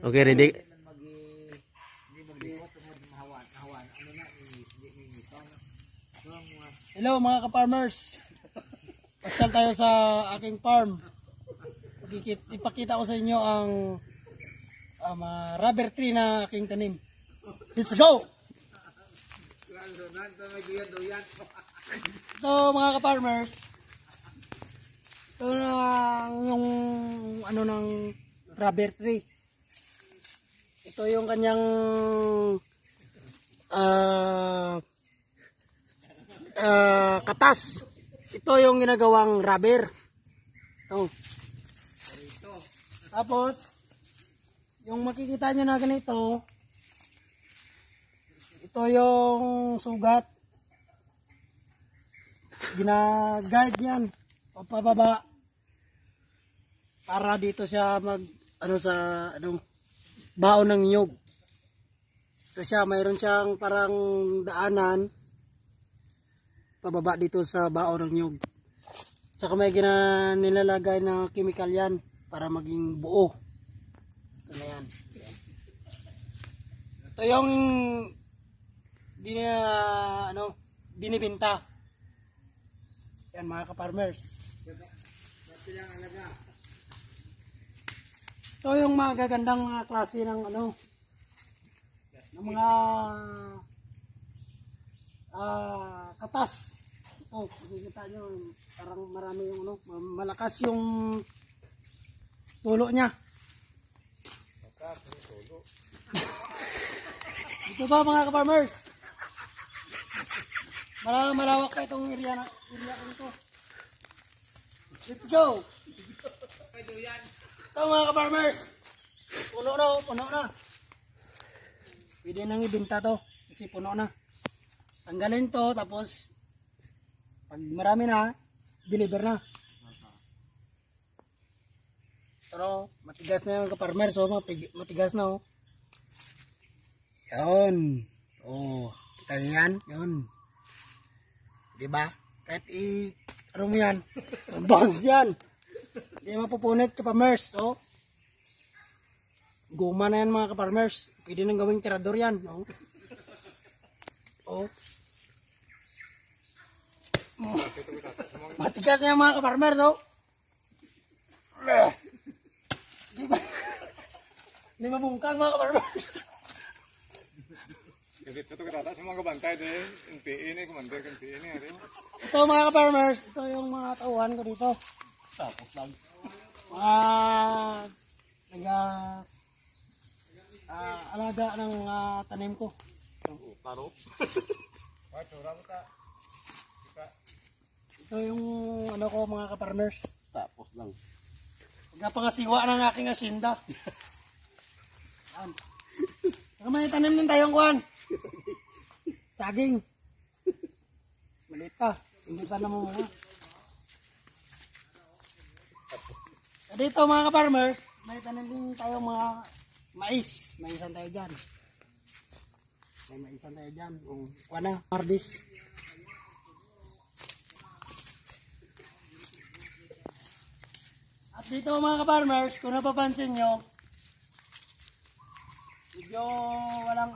Okay, ready? Hello mga ka-farmers. Pasyal tayo sa aking farm. Ipakita ko sa inyo ang rubber tree na aking tanim. Let's go! Ito mga ka-farmers. Ito na yung ano ng rubber tree. Ito yung kanyang katas. Ito yung ginagawang rubber. Ito. Tapos, yung makikita nyo na ganito, ito yung sugat. Gina-guide yan. Pababa. Para dito siya baon ng niyog. Ito siya, mayroon siyang parang daanan pababa dito sa baon ng niyog. Tsaka may nilalagay na chemical yan para maging buo. Ito na yan. Ito yung binibinta. Yan mga ka-farmers. Ito yung mga gagandang mga klase ng ng mga katas. Ito, makikita nyo, parang marami yung malakas yung tulo niya. Ito ba mga ka-farmers? Malawak pa itong area ko nito. Let's go! Ito mga ka-farmers, puno na. Pwede nang ibenta to kasi puno na. Tanggalin to tapos pag marami na, deliver na. Pero matigas na yung ka-farmers, matigas na oh. Yan. Oh, kita nyo yan? Yan. Diba? Kahit ano mo yan, bounce yan. Hindi mapupunit ka-farmers, oh. Guma na yan mga ka-farmers. Pwede nang gawing tirador yan, oh. Oh. Matigas na yan mga ka-farmers, oh. Hindi mabungkang mga ka-farmers. Ito kita sa mga kabantay deh, ini komander kan ini ada. Ito mga ka-farmers, ito yung mga tauhan ko dito. Tapos lang. Alaga ng mga tanim ko. Taro. Ito yung ko mga ka-farmers. Tapos lang. Pagkapangasiwa ng aking asinda. Yan. May tanim din tayong kuhan. Saging. Maliit pa. Hindi pa namunga. Dito mga ka-farmers, may tanim din tayong mga mais. Maisan tayo dyan. May maisan tayo dyan. Kuha na. Mardis. At dito mga ka-farmers, kung napapansin nyo, medyo walang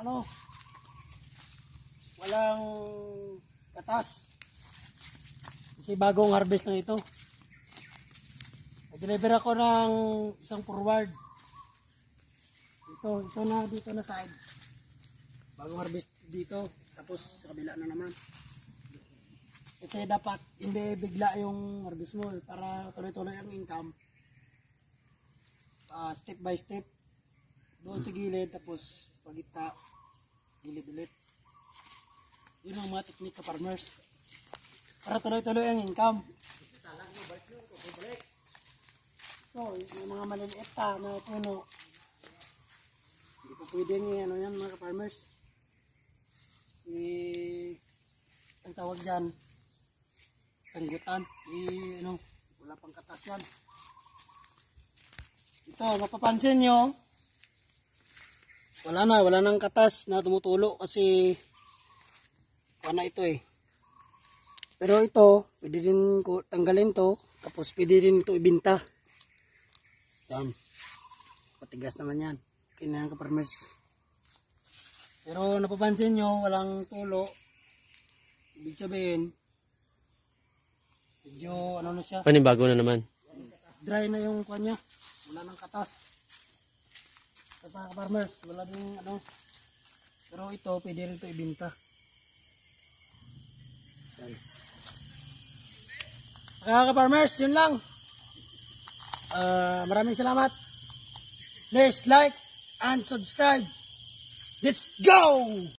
katas. Kasi bagong harvest na ito. Nag-deliver ako ng isang forward. Dito na side. Bagong harvest dito. Tapos sa kabila na naman. Kasi dapat hindi bigla yung harvest mo para tuloy-tuloy ang income. Step by step. Doon sa gilid, tapos pagita, gilid ulit. Yun ang mga teknik ka farmers. Para tuloy-tuloy ang income. So, yung mga maliliit na puno, hindi po pwedeng yan mga ka-farmers. Ang tawag dyan, sanggutan. Wala pang katas yan. Ito, mapapansin nyo, wala nang katas na tumutulo kasi wala ito eh. Pero ito, pwede din tanggalin to, tapos pwede din ito ibinta. Yan. Patigas naman yan. Kinayan ka-farmers. Pero napapansin nyo, walang tulo. Ibig sabihin, medyo ano na siya, Panibago na naman. dry na yung kanya. Wala nang katas. Sa ka-farmers, wala din ano. Pero ito, pwede rin ito ibinta. Ka-farmers, yun lang. Maraming salamat. Please like and subscribe. Let's go!